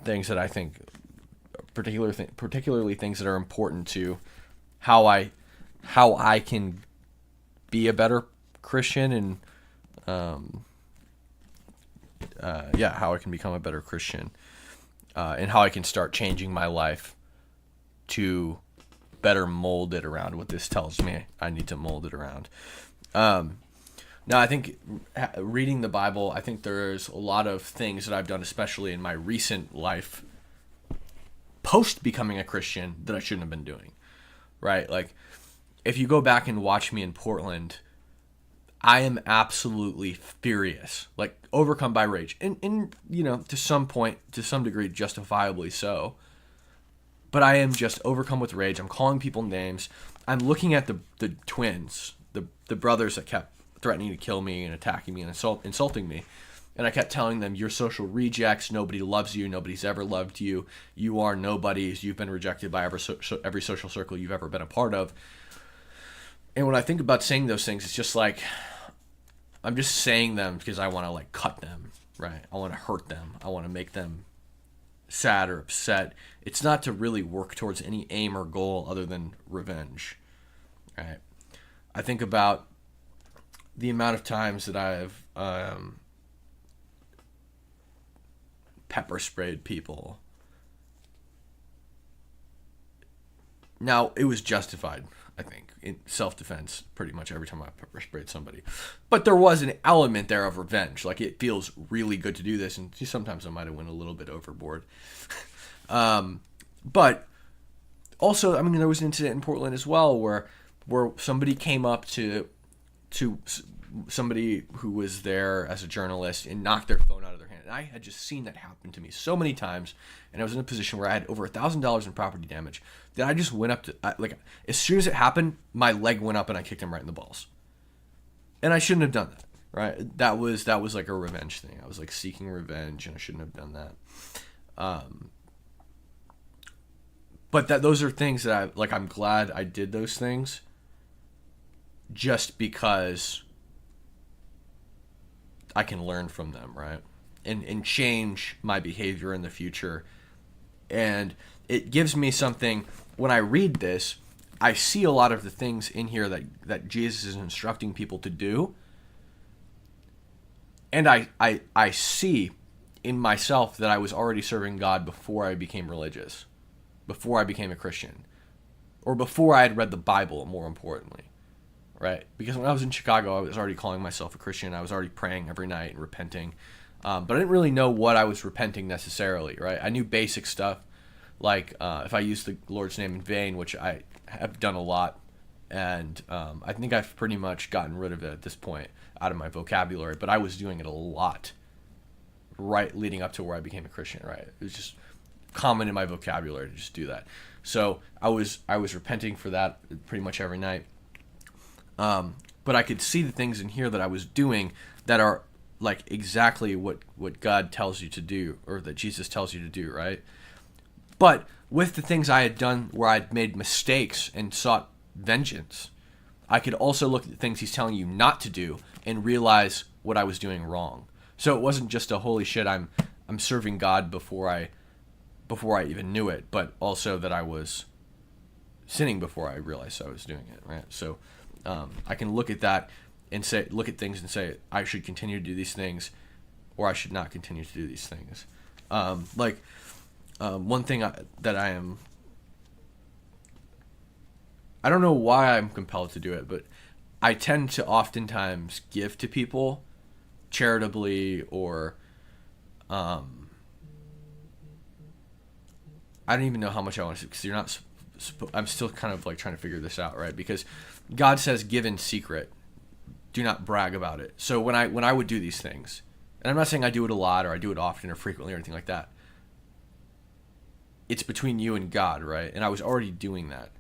things that I think, particularly things that are important to how I can be a better Christian and how I can become a better Christian, and how I can start changing my life to better mold it around what this tells me I need to mold it around. Now, I think reading the Bible, I think there's a lot of things that I've done, especially in my recent life, post becoming a Christian, that I shouldn't have been doing, right? Like, if you go back and watch me in Portland, I am absolutely furious, like overcome by rage, and to some point, to some degree, justifiably so. But I am just overcome with rage. I'm calling people names. I'm looking at the twins, the brothers that kept threatening to kill me and attacking me and insulting me. And I kept telling them, you're social rejects. Nobody loves you. Nobody's ever loved you. You are nobodies. You've been rejected by every social circle you've ever been a part of. And when I think about saying those things, it's just like, I'm just saying them because I want to like cut them, right? I want to hurt them. I want to make them sad or upset. It's not to really work towards any aim or goal other than revenge, right? I think about the amount of times that I've pepper sprayed people. Now, it was justified, I think, in self-defense pretty much every time I pepper sprayed somebody. But there was an element there of revenge. Like, it feels really good to do this, and sometimes I might have went a little bit overboard. But also, I mean, there was an incident in Portland as well where somebody came up to somebody who was there as a journalist and knocked their phone out of their hand. And I had just seen that happen to me so many times, and I was in a position where I had over $1,000 in property damage that I just went up to, as soon as it happened, my leg went up and I kicked him right in the balls. And I shouldn't have done that, right? That was like a revenge thing. I was like seeking revenge, and I shouldn't have done that. But those are things that I'm glad I did those things, just because I can learn from them, right? And change my behavior in the future. And it gives me something, when I read this, I see a lot of the things in here that Jesus is instructing people to do. And I see in myself that I was already serving God before I became religious, before I became a Christian, or before I had read the Bible, more importantly. Right? Because when I was in Chicago, I was already calling myself a Christian. I was already praying every night and repenting. But I didn't really know what I was repenting necessarily, right? I knew basic stuff, like if I used the Lord's name in vain, which I have done a lot. And I think I've pretty much gotten rid of it at this point out of my vocabulary. But I was doing it a lot right leading up to where I became a Christian, right? It was just common in my vocabulary to just do that. So I was repenting for that pretty much every night. But I could see the things in here that I was doing that are like exactly what God tells you to do, or that Jesus tells you to do, right? But with the things I had done where I'd made mistakes and sought vengeance, I could also look at the things he's telling you not to do and realize what I was doing wrong. So it wasn't just a holy shit, I'm serving God before I even knew it, but also that I was sinning before I realized I was doing it, right? So I can look at that and look at things and say, I should continue to do these things, or I should not continue to do these things. One thing that I don't know why I'm compelled to do it, but I tend to oftentimes give to people charitably, or I don't even know how much I want to, because you're not. I'm still kind of like trying to figure this out, right? Because God says, give in secret, do not brag about it. So when I would do these things, and I'm not saying I do it a lot or I do it often or frequently or anything like that, it's between you and God, right? And I was already doing that.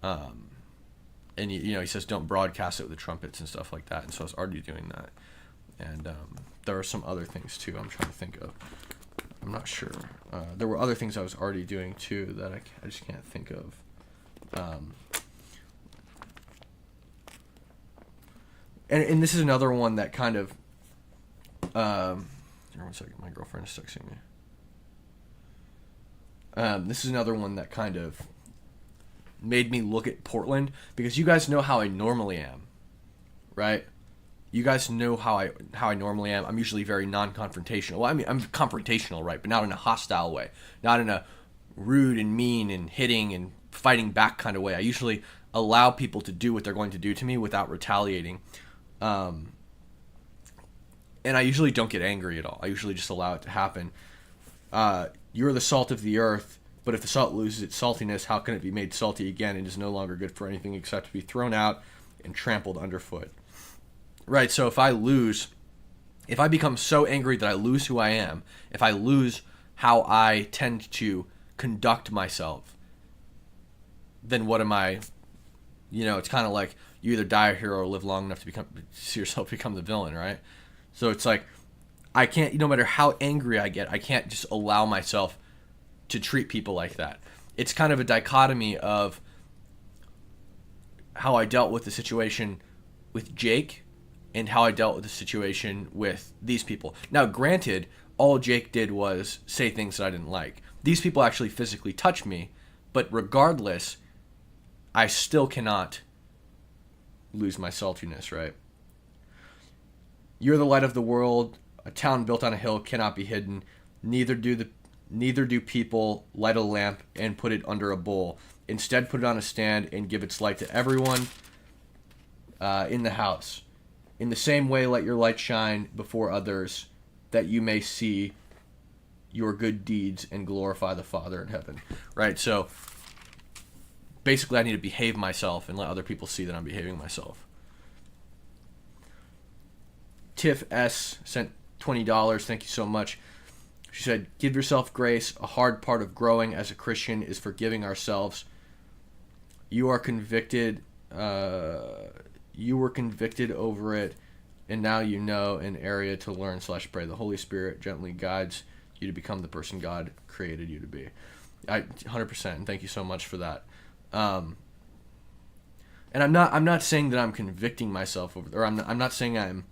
And he says, don't broadcast it with the trumpets and stuff like that. And so I was already doing that. And there are some other things too I'm trying to think of. I'm not sure. There were other things I was already doing too that I just can't think of. And this is another one that kind of. One second, my girlfriend is texting me. This is another one that kind of made me look at Portland, because you guys know how I normally am, right? you guys know how I normally am. I'm usually very non-confrontational. Well, I mean, I'm confrontational, right? But not in a hostile way. Not in a rude and mean and hitting and fighting back kind of way. I usually allow people to do what they're going to do to me without retaliating. And I usually don't get angry at all. I usually just allow it to happen. You're the salt of the earth, but if the salt loses its saltiness, how can it be made salty again and is no longer good for anything except to be thrown out and trampled underfoot? Right, so if I become so angry that I lose who I am, if I lose how I tend to conduct myself, then what am I? It's kind of like you either die a hero or live long enough to see yourself become the villain, right? So it's like I can't, no matter how angry I get, I can't just allow myself to treat people like that. It's kind of a dichotomy of how I dealt with the situation with Jake and how I dealt with the situation with these people. Now, granted, all Jake did was say things that I didn't like. These people actually physically touched me, but regardless, I still cannot lose my saltiness, right? You're the light of the world. A town built on a hill cannot be hidden. Neither do people light a lamp and put it under a bowl. Instead, put it on a stand and give its light to everyone in the house. In the same way, let your light shine before others, that you may see your good deeds and glorify the Father in heaven. Right? So, basically, I need to behave myself and let other people see that I'm behaving myself. Tiff S. sent $20. Thank you so much. She said, give yourself grace. A hard part of growing as a Christian is forgiving ourselves. You are convicted. You were convicted over it, and now you know an area to learn / pray. The Holy Spirit gently guides you to become the person God created you to be. 100%, and thank you so much for that. And I'm not saying that I'm convicting myself over, or I'm not saying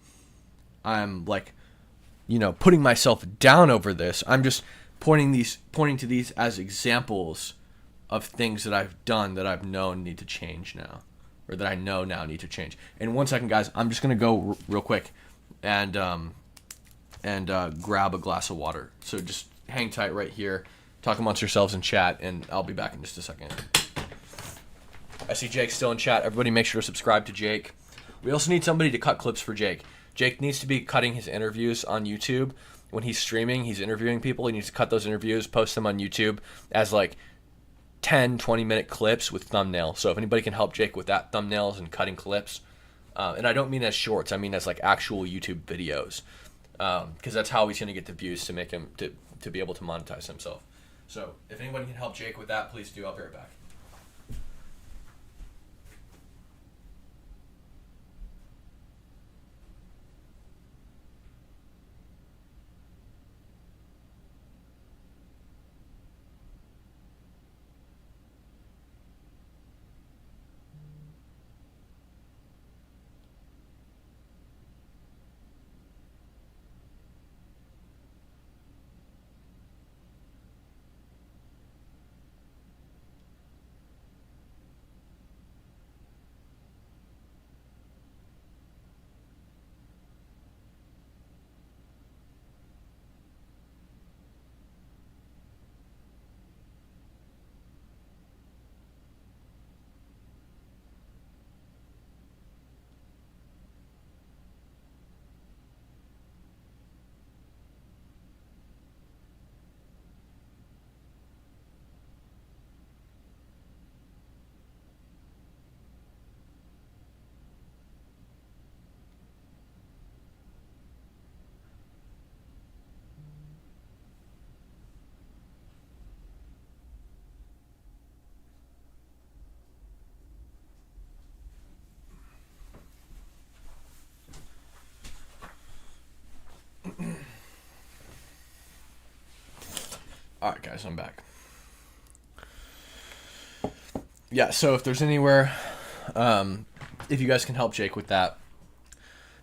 I'm like, putting myself down over this. I'm just pointing to these as examples of things that I've done that I've known need to change now, or that I know now need to change. And 1 second, guys, I'm just gonna go real quick and grab a glass of water. So just hang tight right here, talk amongst yourselves in chat, and I'll be back in just a second. I see Jake still in chat. Everybody make sure to subscribe to Jake. We also need somebody to cut clips for Jake. Jake needs to be cutting his interviews on YouTube. When he's streaming, he's interviewing people. He needs to cut those interviews, post them on YouTube as like 10, 20-minute clips with thumbnails. So if anybody can help Jake with that, thumbnails and cutting clips. And I don't mean as shorts. I mean as like actual YouTube videos. Because that's how he's going to get the views to make him, to be able to monetize himself. So if anybody can help Jake with that, please do. I'll be right back. Alright guys, I'm back. Yeah, so if there's anywhere, if you guys can help Jake with that,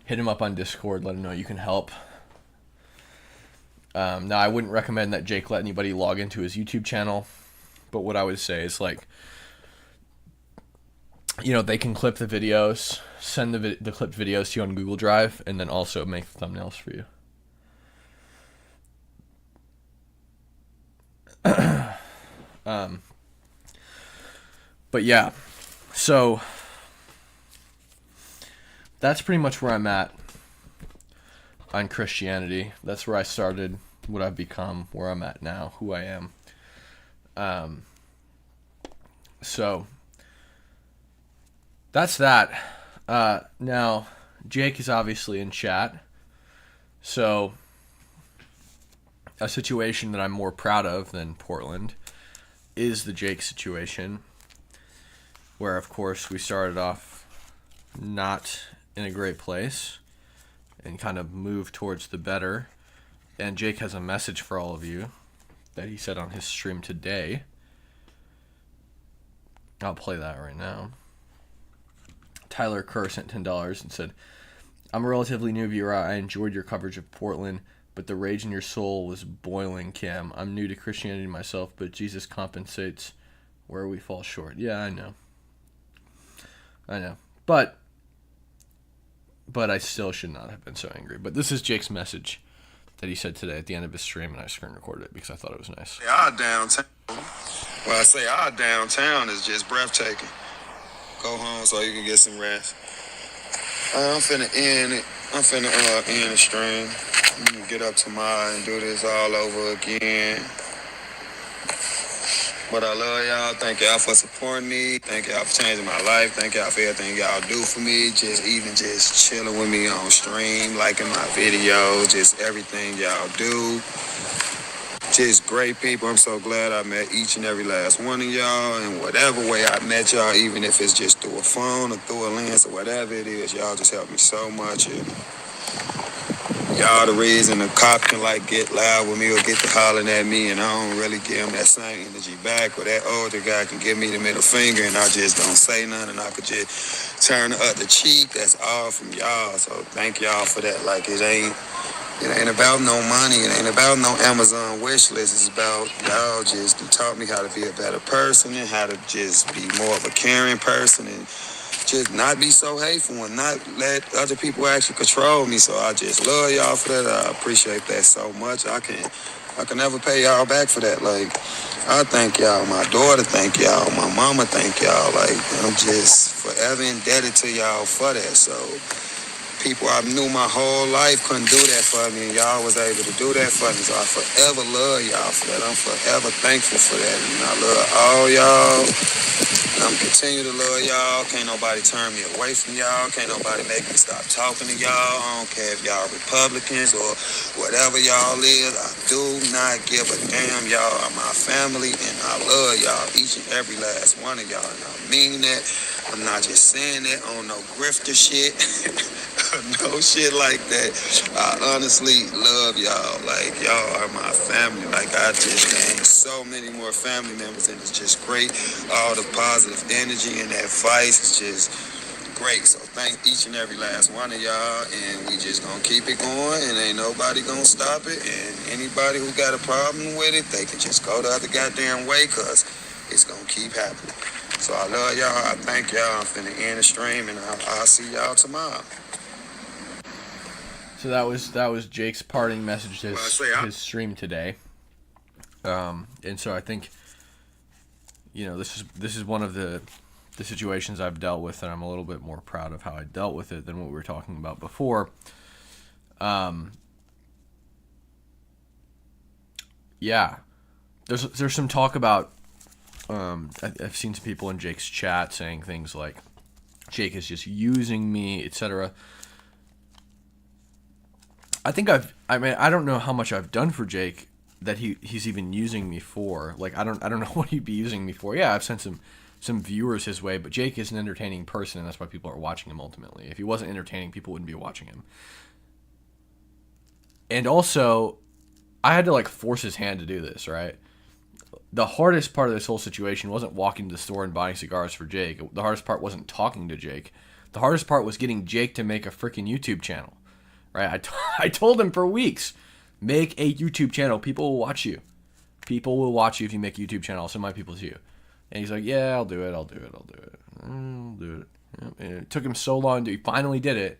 hit him up on Discord, let him know you can help. Now, I wouldn't recommend that Jake let anybody log into his YouTube channel, but what I would say is, like, they can clip the videos, send the clipped videos to you on Google Drive, and then also make the thumbnails for you. But yeah, so that's pretty much where I'm at on Christianity. That's where I started, what I've become, where I'm at now, who I am. So that's that. Now, Jake is obviously in chat. So a situation that I'm more proud of than Portland is the Jake situation, where, of course, we started off not in a great place and kind of moved towards the better. And Jake has a message for all of you that he said on his stream today. I'll play that right now. Tyler Kerr sent $10 and said, I'm a relatively new viewer. I enjoyed your coverage of Portland, but the rage in your soul was boiling, Cam. I'm new to Christianity myself, but Jesus compensates where we fall short. Yeah, I know. But I still should not have been so angry. But this is Jake's message that he said today at the end of his stream, and I screen recorded it because I thought it was nice. Our downtown, well, I say our downtown is just breathtaking. Go home so you can get some rest. I'm finna end it. I'm finna end the stream. I'm gonna get up tomorrow and do this all over again. But I love y'all. Thank y'all for supporting me. Thank y'all for changing my life. Thank y'all for everything y'all do for me. Just chilling with me on stream, liking my videos, just everything y'all do. Just great people. I'm so glad I met each and every last one of y'all. And whatever way I met y'all, even if it's just through a phone or through a lens or whatever it is, y'all just help me so much. And y'all the reason the cop can get loud with me or get to hollering at me, and I don't really give him that same energy back. Or that older guy can give me the middle finger and I just don't say nothing, and I could just turn the other cheek. That's all from y'all. So thank y'all for that. It ain't about no money. It ain't about no Amazon wish list. It's about y'all just taught me how to be a better person and how to just be more of a caring person and just not be so hateful and not let other people actually control me. So I just love y'all for that. I appreciate that so much. I can never pay y'all back for that. I thank y'all. My daughter thank y'all. My mama thank y'all. I'm just forever indebted to y'all for that. So people I knew my whole life couldn't do that for me, and y'all was able to do that for me. So I forever love y'all for that. I'm forever thankful for that. And I love all y'all. And I'm continue to love y'all. Can't nobody turn me away from y'all. Can't nobody make me stop talking to y'all. I don't care if y'all Republicans or whatever y'all is. I do not give a damn. Y'all are my family, and I love y'all, each and every last one of y'all. And I mean that. I'm not just saying that on no grifter shit. No shit like that. I honestly love y'all. Y'all are my family. I just gained so many more family members, and it's just great. All the positive energy and advice is just great. So thank each and every last one of y'all, and we just gonna keep it going, and ain't nobody gonna stop it. And anybody who got a problem with it, they can just go the other goddamn way, cause it's gonna keep happening. So I love y'all. I thank y'all. I'm finna end the stream, and I'll see y'all tomorrow. So that was Jake's parting message to his stream today. And so I think, this is one of the situations I've dealt with, and I'm a little bit more proud of how I dealt with it than what we were talking about before. Yeah, there's some talk about. I've seen some people in Jake's chat saying things like, Jake is just using me, etc. I don't know how much I've done for Jake that he's even using me for. I don't know what he'd be using me for. Yeah, I've sent some viewers his way, but Jake is an entertaining person, and that's why people are watching him ultimately. If he wasn't entertaining, people wouldn't be watching him. And also, I had to force his hand to do this, right? The hardest part of this whole situation wasn't walking to the store and buying cigars for Jake. The hardest part wasn't talking to Jake. The hardest part was getting Jake to make a freaking YouTube channel. Right? I told him for weeks, make a YouTube channel. People will watch you. People will watch you if you make a YouTube channel. I'll send my people to you. And he's like, yeah, I'll do it. I'll do it. I'll do it. And it took him so long he finally did it,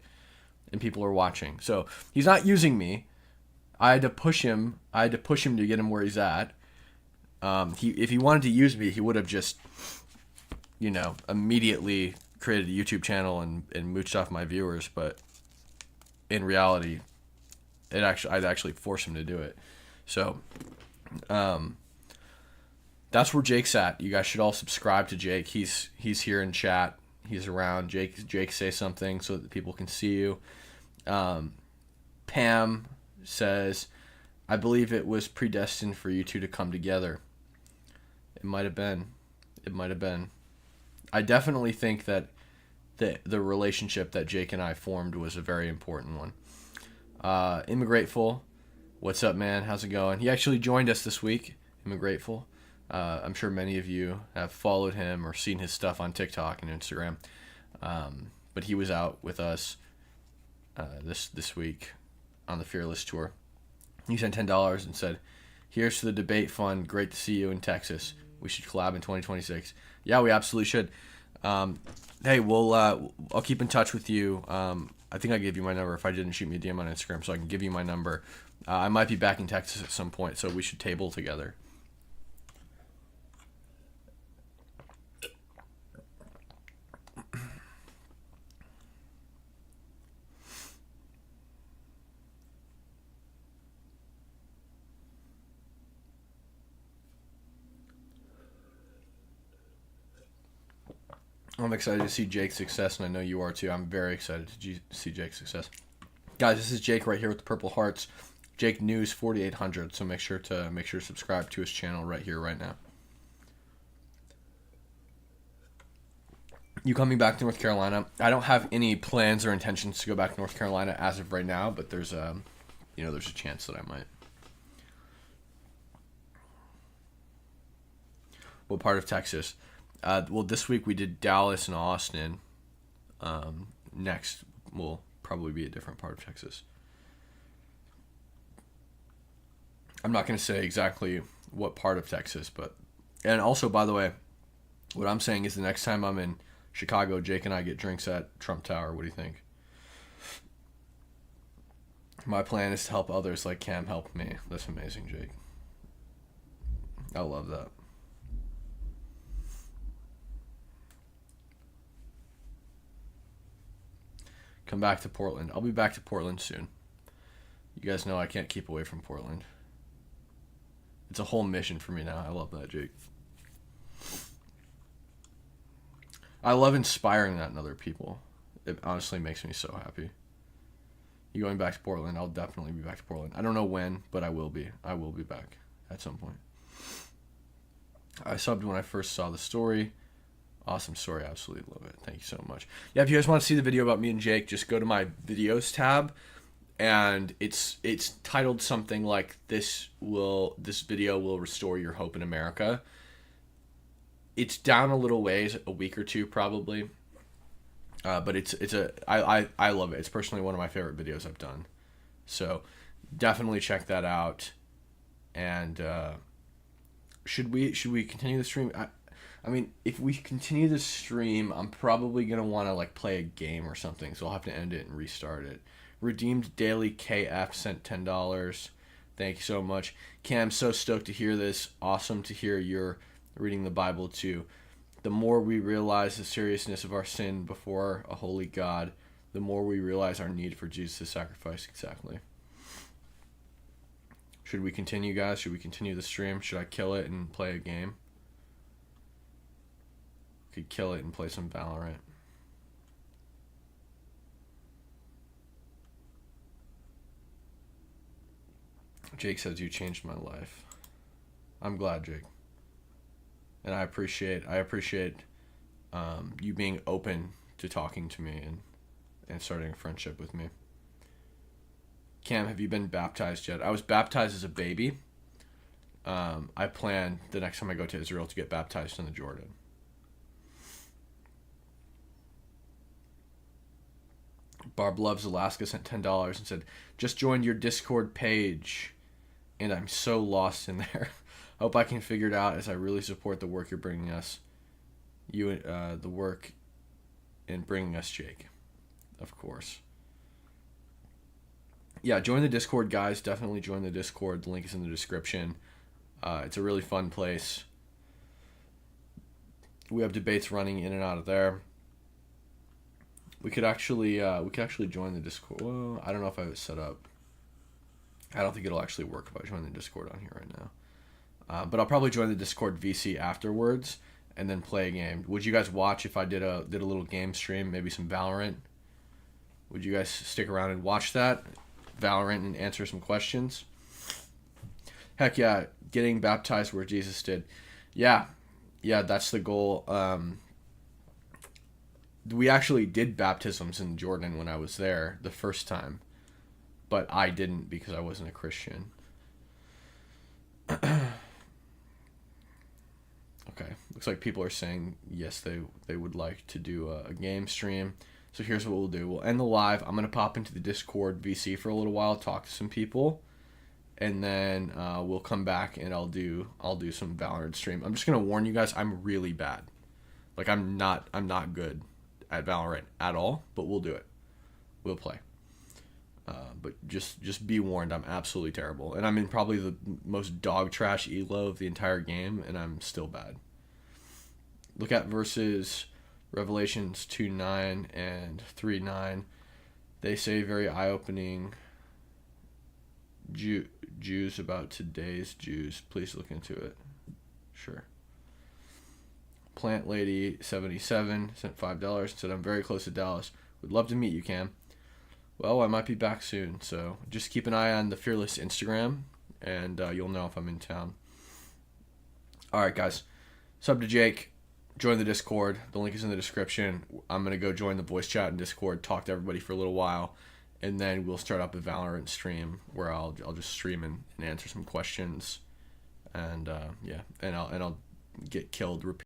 and people are watching. So he's not using me. I had to push him. To get him where he's at. If he wanted to use me, he would have just, immediately created a YouTube channel and mooched off my viewers. But in reality, I'd actually force him to do it. So, that's where Jake's at. You guys should all subscribe to Jake. He's here in chat. He's around. Jake, say something so that people can see you. Pam says, I believe it was predestined for you two to come together. It might have been. I definitely think that the relationship that Jake and I formed was a very important one. Immigrateful, what's up, man? How's it going? He actually joined us this week. Immigrateful. I'm sure many of you have followed him or seen his stuff on TikTok and Instagram. But he was out with us this week on the Fearless Tour. He sent $10 and said, here's to the debate fund. Great to see you in Texas. We should collab in 2026. Yeah, we absolutely should. Hey, I'll keep in touch with you. I think I gave you my number. If I didn't, shoot me a DM on Instagram so I can give you my number. I might be back in Texas at some point, so we should table together. I'm excited to see Jake's success, and I know you are too. I'm very excited to see Jake's success. Guys, this is Jake right here with the Purple Hearts. Jake News 4800. So make sure to subscribe to his channel right here, right now. You coming back to North Carolina? I don't have any plans or intentions to go back to North Carolina as of right now, but there's a chance that I might. What part of Texas? Well, this week we did Dallas and Austin. Next will probably be a different part of Texas. I'm not going to say exactly what part of Texas, and also, by the way, what I'm saying is the next time I'm in Chicago, Jake and I get drinks at Trump Tower. What do you think? My plan is to help others like Cam helped me. That's amazing, Jake. I love that. Come back to Portland. I'll be back to Portland soon. You guys know I can't keep away from Portland. It's a whole mission for me now. I love that, Jake. I love inspiring that in other people. It honestly makes me so happy. You going back to Portland? I'll definitely be back to Portland. I don't know when, but I will be. I will be back at some point. I subbed when I first saw the story. Awesome story. Absolutely love it. Thank you so much. Yeah, if you guys want to see the video about me and Jake, just go to my videos tab, and it's titled something like this video will restore your hope in America. It's down a little ways, a week or two probably, but I love it. It's personally one of my favorite videos I've done, so definitely check that out. And should we continue the stream? I mean, if we continue the stream, I'm probably going to want to play a game or something, so I'll have to end it and restart it. Redeemed Daily KF sent $10. Thank you so much. Cam, so stoked to hear this. Awesome to hear you're reading the Bible too. The more we realize the seriousness of our sin before a holy God, the more we realize our need for Jesus' sacrifice. Exactly. Should we continue, guys? Should we continue the stream? Should I kill it and play a game? Could kill it and play some Valorant. Jake says you changed my life. I'm glad, Jake. And I appreciate you being open to talking to me and starting a friendship with me. Cam, have you been baptized yet? I was baptized as a baby. I plan the next time I go to Israel to get baptized in the Jordan. Barb Loves Alaska sent $10 and said, just joined your Discord page, and I'm so lost in there. Hope I can figure it out, as I really support the work you're bringing us. The work in bringing us Jake, of course. Yeah, join the Discord, guys. Definitely join the Discord. The link is in the description. It's a really fun place. We have debates running in and out of there. We could actually join the Discord. Well, I don't know if I have it set up. I don't think it'll actually work if I join the Discord on here right now. But I'll probably join the Discord VC afterwards and then play a game. Would you guys watch if I did a little game stream, maybe some Valorant? Would you guys stick around and watch that? Valorant and answer some questions? Heck yeah, getting baptized where Jesus did. Yeah, that's the goal. We actually did baptisms in Jordan when I was there the first time, but I didn't because I wasn't a Christian. Okay, looks like people are saying yes, they would like to do a game stream. So here's what we'll do. We'll end the live. I'm going to pop into the Discord VC for a little while, talk to some people, and then we'll come back and I'll do some Valorant stream. I'm just going to warn you guys, I'm really bad. Like I'm not good at Valorant at all, but we'll do it. We'll play. But just be warned, I'm absolutely terrible. And I'm in probably the most dog trash elo of the entire game, and I'm still bad. Look at verses Revelations 2:9 and 3:9. They say very eye-opening Jews about today's Jews. Please look into it. Sure. Plant Lady 77 sent $5 and said, I'm very close to Dallas. Would love to meet you, Cam. Well, I might be back soon, so just keep an eye on the Fearless Instagram, and you'll know if I'm in town. All right, guys. Sub to Jake. Join the Discord. The link is in the description. I'm going to go join the voice chat in Discord, talk to everybody for a little while, and then we'll start up a Valorant stream where I'll just stream and answer some questions, and I'll get killed repeatedly.